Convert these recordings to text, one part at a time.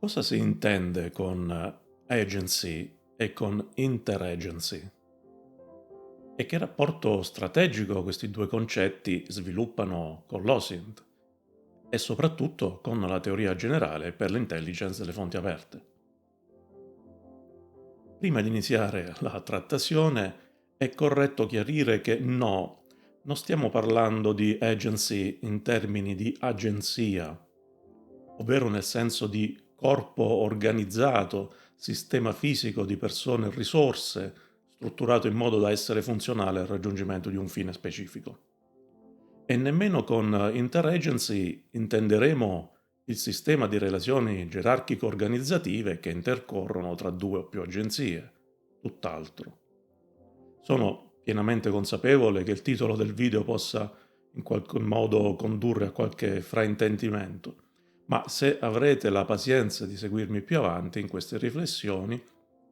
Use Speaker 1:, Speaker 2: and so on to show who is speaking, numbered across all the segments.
Speaker 1: Cosa si intende con agency e con interagency? E che rapporto strategico questi due concetti sviluppano con l'OSINT e soprattutto con la teoria generale per l'intelligence delle fonti aperte? Prima di iniziare la trattazione è corretto chiarire che non stiamo parlando di agency in termini di agenzia, ovvero nel senso di corpo organizzato, sistema fisico di persone e risorse, strutturato in modo da essere funzionale al raggiungimento di un fine specifico. E nemmeno con interagency intenderemo il sistema di relazioni gerarchico-organizzative che intercorrono tra due o più agenzie, tutt'altro. Sono pienamente consapevole che il titolo del video possa in qualche modo condurre a qualche fraintendimento, ma se avrete la pazienza di seguirmi più avanti in queste riflessioni,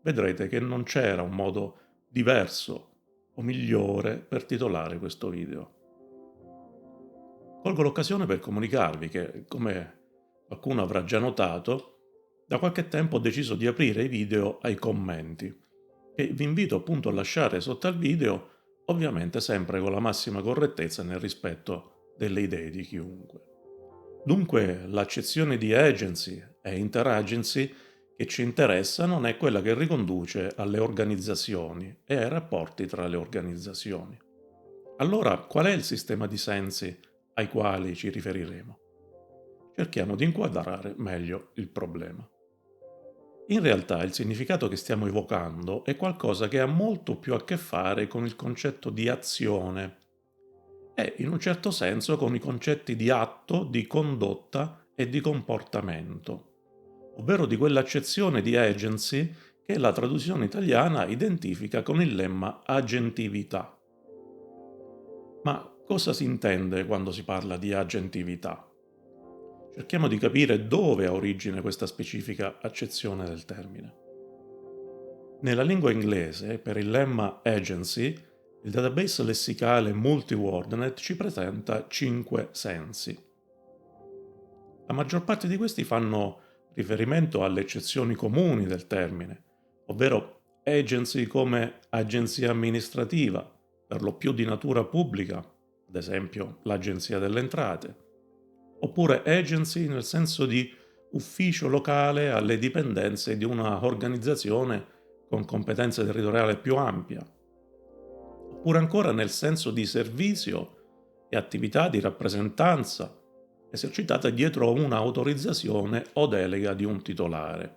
Speaker 1: vedrete che non c'era un modo diverso o migliore per titolare questo video. Colgo l'occasione per comunicarvi che, come qualcuno avrà già notato, da qualche tempo ho deciso di aprire i video ai commenti, e vi invito appunto a lasciare sotto al video, ovviamente sempre con la massima correttezza e nel rispetto delle idee di chiunque. Dunque, l'accezione di agency e interagency che ci interessa non è quella che riconduce alle organizzazioni e ai rapporti tra le organizzazioni. Allora, qual è il sistema di sensi ai quali ci riferiremo? Cerchiamo di inquadrare meglio il problema. In realtà il significato che stiamo evocando è qualcosa che ha molto più a che fare con il concetto di azione e, in un certo senso, con i concetti di atto, di condotta e di comportamento, ovvero di quell'accezione di agency che la traduzione italiana identifica con il lemma agentività. Ma cosa si intende quando si parla di agentività? Cerchiamo di capire dove ha origine questa specifica accezione del termine. Nella lingua inglese, per il lemma agency, il database lessicale MultiWordNet ci presenta 5 sensi. La maggior parte di questi fanno riferimento alle eccezioni comuni del termine, ovvero agency come agenzia amministrativa, per lo più di natura pubblica, ad esempio l'Agenzia delle Entrate, oppure agency nel senso di ufficio locale alle dipendenze di una organizzazione con competenza territoriale più ampia, oppure ancora nel senso di servizio e attività di rappresentanza esercitata dietro un'autorizzazione o delega di un titolare,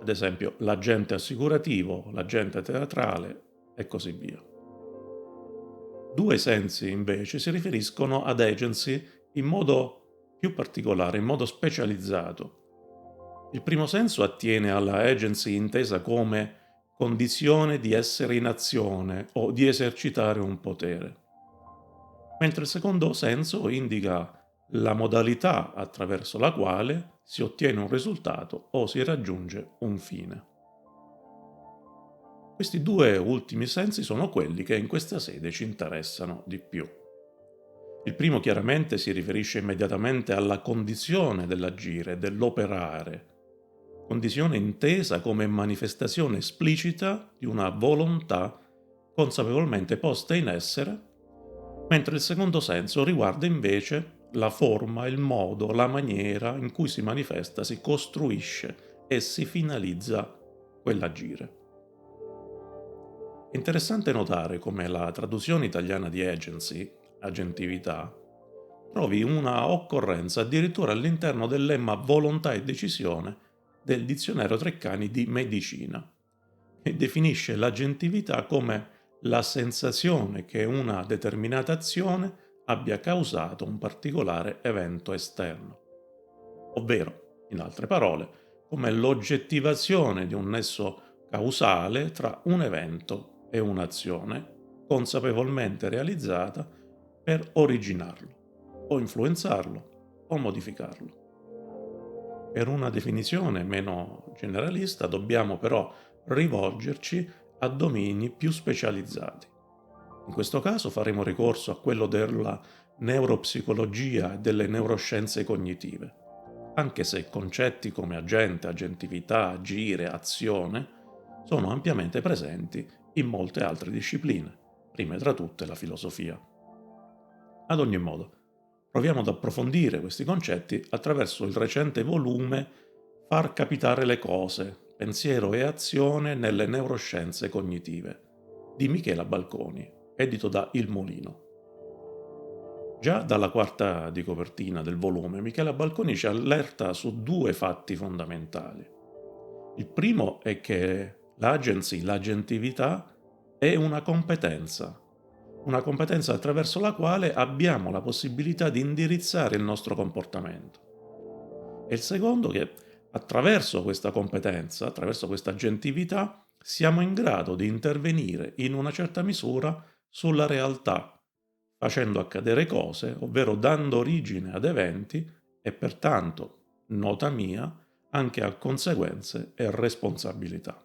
Speaker 1: ad esempio l'agente assicurativo, l'agente teatrale e così via. Due sensi invece si riferiscono ad agency in modo più particolare, in modo specializzato. Il primo senso attiene alla agency intesa come condizione di essere in azione o di esercitare un potere, mentre il secondo senso indica la modalità attraverso la quale si ottiene un risultato o si raggiunge un fine. Questi due ultimi sensi sono quelli che in questa sede ci interessano di più. Il primo chiaramente si riferisce immediatamente alla condizione dell'agire, dell'operare, condizione intesa come manifestazione esplicita di una volontà consapevolmente posta in essere, mentre il secondo senso riguarda invece la forma, il modo, la maniera in cui si manifesta, si costruisce e si finalizza quell'agire. È interessante notare come la traduzione italiana di agency, agentività, trovi una occorrenza addirittura all'interno del lemma volontà e decisione del dizionario Treccani di medicina, e definisce l'agentività come la sensazione che una determinata azione abbia causato un particolare evento esterno, ovvero, in altre parole, come l'oggettivazione di un nesso causale tra un evento e un'azione consapevolmente realizzata per originarlo, o influenzarlo, o modificarlo. Per una definizione meno generalista dobbiamo però rivolgerci a domini più specializzati. In questo caso faremo ricorso a quello della neuropsicologia e delle neuroscienze cognitive. anche se concetti come agente, agentività, agire, azione sono ampiamente presenti in molte altre discipline, prime tra tutte la filosofia. Ad ogni modo, proviamo ad approfondire questi concetti attraverso il recente volume Far capitare le cose, pensiero e azione nelle neuroscienze cognitive di Michela Balconi, edito da Il Mulino. Già dalla quarta di copertina del volume, Michela Balconi ci allerta su due fatti fondamentali. Il primo è che l'agentività, è una competenza attraverso la quale abbiamo la possibilità di indirizzare il nostro comportamento. E il secondo che attraverso questa competenza, attraverso questa agentività, siamo in grado di intervenire in una certa misura sulla realtà, facendo accadere cose, ovvero dando origine ad eventi e pertanto, nota mia, anche a conseguenze e responsabilità.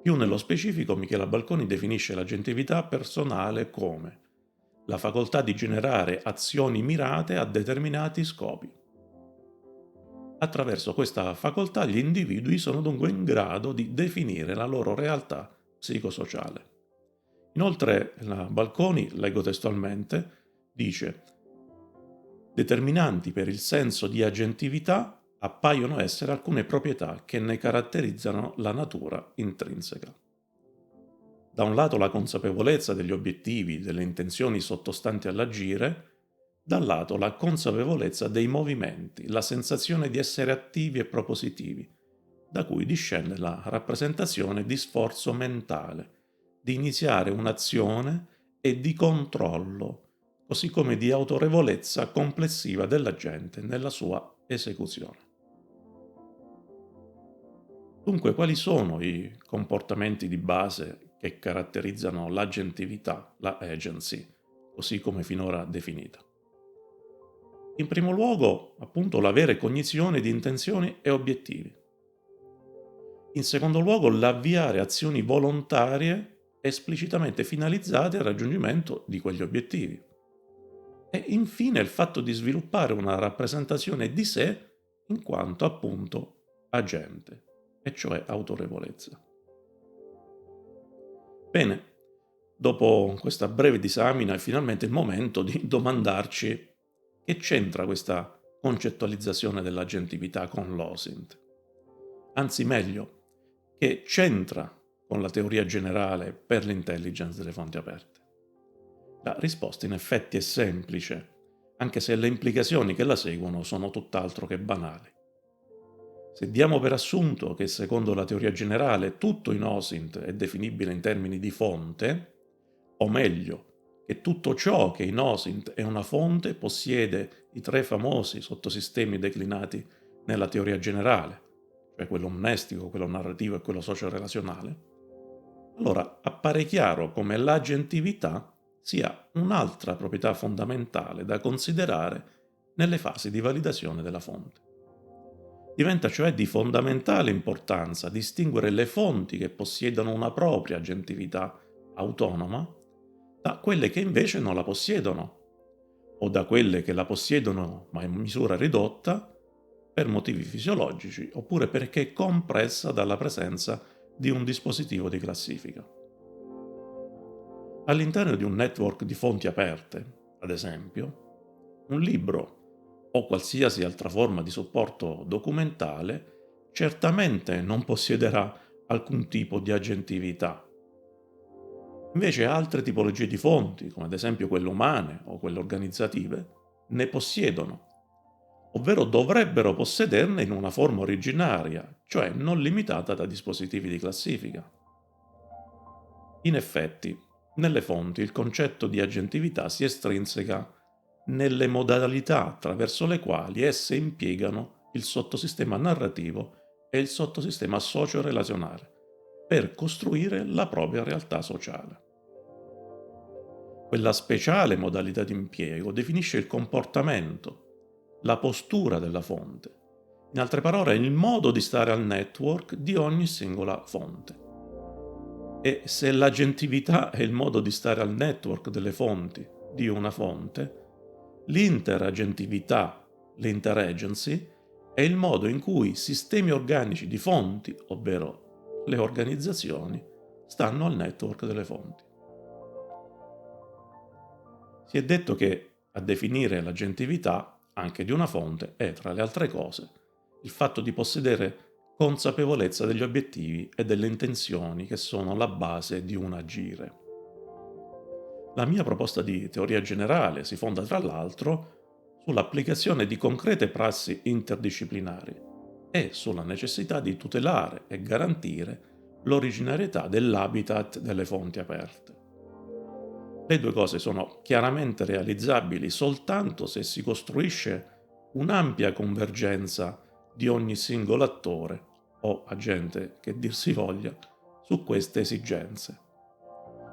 Speaker 1: Più nello specifico, Michela Balconi definisce l'agentività personale come la facoltà di generare azioni mirate a determinati scopi. Attraverso questa facoltà gli individui sono dunque in grado di definire la loro realtà psicosociale. Inoltre, la Balconi, leggo testualmente, dice: determinanti per il senso di agentività appaiono essere alcune proprietà che ne caratterizzano la natura intrinseca. Da un lato la consapevolezza degli obiettivi, delle intenzioni sottostanti all'agire, dal lato la consapevolezza dei movimenti, la sensazione di essere attivi e propositivi, da cui discende la rappresentazione di sforzo mentale, di iniziare un'azione e di controllo, così come di autorevolezza complessiva dell'agente nella sua esecuzione. Dunque, quali sono i comportamenti di base che caratterizzano l'agentività, la agency, così come finora definita? In primo luogo, appunto, l'avere cognizione di intenzioni e obiettivi. In secondo luogo, l'avviare azioni volontarie esplicitamente finalizzate al raggiungimento di quegli obiettivi. E infine il fatto di sviluppare una rappresentazione di sé in quanto appunto agente, e cioè autorevolezza. Bene, dopo questa breve disamina è finalmente il momento di domandarci che c'entra questa concettualizzazione dell'agentività con l'OSINT. Anzi, meglio, che c'entra con la teoria generale per l'intelligence delle fonti aperte. La risposta in effetti è semplice, anche se le implicazioni che la seguono sono tutt'altro che banali. Se diamo per assunto che secondo la teoria generale tutto in OSINT è definibile in termini di fonte, o meglio, che tutto ciò che in OSINT è una fonte possiede i tre famosi sottosistemi declinati nella teoria generale, cioè quello mnestico, quello narrativo e quello socio-relazionale, allora appare chiaro come l'agentività sia un'altra proprietà fondamentale da considerare nelle fasi di validazione della fonte. Diventa cioè di fondamentale importanza distinguere le fonti che possiedono una propria agentività autonoma da quelle che invece non la possiedono, o da quelle che la possiedono ma in misura ridotta per motivi fisiologici, oppure perché è compressa dalla presenza di un dispositivo di classifica. All'interno di un network di fonti aperte, ad esempio, un libro o qualsiasi altra forma di supporto documentale certamente non possiederà alcun tipo di agentività. Invece altre tipologie di fonti, come ad esempio quelle umane o quelle organizzative, ne possiedono, ovvero dovrebbero possederne in una forma originaria, cioè non limitata da dispositivi di classifica. In effetti, nelle fonti il concetto di agentività si estrinseca nelle modalità attraverso le quali esse impiegano il sottosistema narrativo e il sottosistema socio-relazionale per costruire la propria realtà sociale. Quella speciale modalità di impiego definisce il comportamento, la postura della fonte, in altre parole il modo di stare al network di ogni singola fonte. E se l'agentività è il modo di stare al network delle fonti di una fonte, l'interagentività l'interagency, è il modo in cui sistemi organici di fonti, ovvero le organizzazioni, stanno al network delle fonti. Si è detto che a definire l'agentività anche di una fonte è, tra le altre cose, il fatto di possedere consapevolezza degli obiettivi e delle intenzioni che sono la base di un agire. La mia proposta di teoria generale si fonda tra l'altro sull'applicazione di concrete prassi interdisciplinari e sulla necessità di tutelare e garantire l'originarietà dell'habitat delle fonti aperte. Le due cose sono chiaramente realizzabili soltanto se si costruisce un'ampia convergenza di ogni singolo attore o agente che dir si voglia su queste esigenze.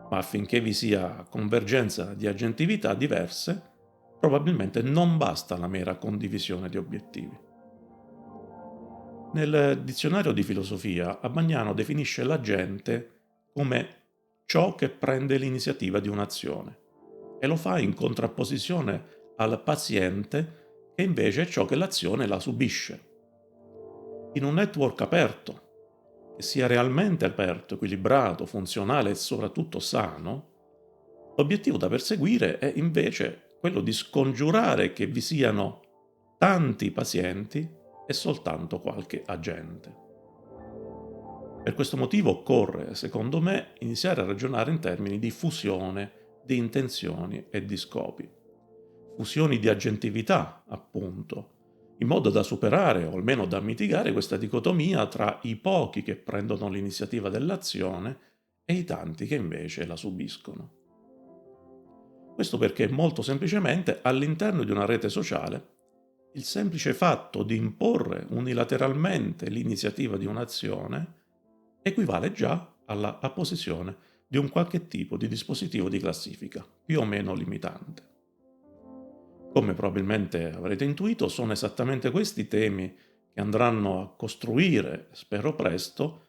Speaker 1: Ma affinché vi sia convergenza di agentività diverse, probabilmente non basta la mera condivisione di obiettivi. Nel dizionario di filosofia, Abagnano definisce l'agente come ciò che prende l'iniziativa di un'azione e lo fa in contrapposizione al paziente che invece è ciò che l'azione la subisce. In un network aperto, che sia realmente aperto, equilibrato, funzionale e soprattutto sano, l'obiettivo da perseguire è invece quello di scongiurare che vi siano tanti pazienti e soltanto qualche agente. Per questo motivo occorre, secondo me, iniziare a ragionare in termini di fusione di intenzioni e di scopi. Fusioni di agentività, appunto, in modo da superare o almeno da mitigare questa dicotomia tra i pochi che prendono l'iniziativa dell'azione e i tanti che invece la subiscono. Questo perché molto semplicemente all'interno di una rete sociale il semplice fatto di imporre unilateralmente l'iniziativa di un'azione equivale già alla apposizione di un qualche tipo di dispositivo di classifica, più o meno limitante. Come probabilmente avrete intuito, sono esattamente questi temi che andranno a costruire, spero presto,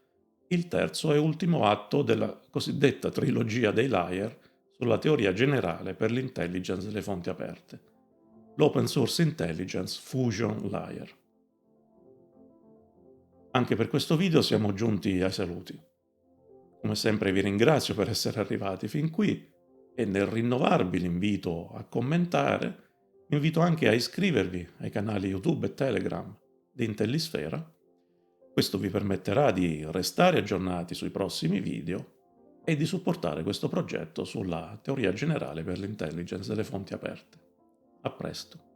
Speaker 1: il terzo e ultimo atto della cosiddetta trilogia dei layer sulla teoria generale per l'intelligence delle fonti aperte, l'Open Source Intelligence Fusion Layer. Anche per questo video siamo giunti ai saluti. Come sempre vi ringrazio per essere arrivati fin qui e nel rinnovarvi l'invito a commentare, vi invito anche a iscrivervi ai canali YouTube e Telegram di Intellisfera. Questo vi permetterà di restare aggiornati sui prossimi video e di supportare questo progetto sulla teoria generale per l'intelligence delle fonti aperte. A presto.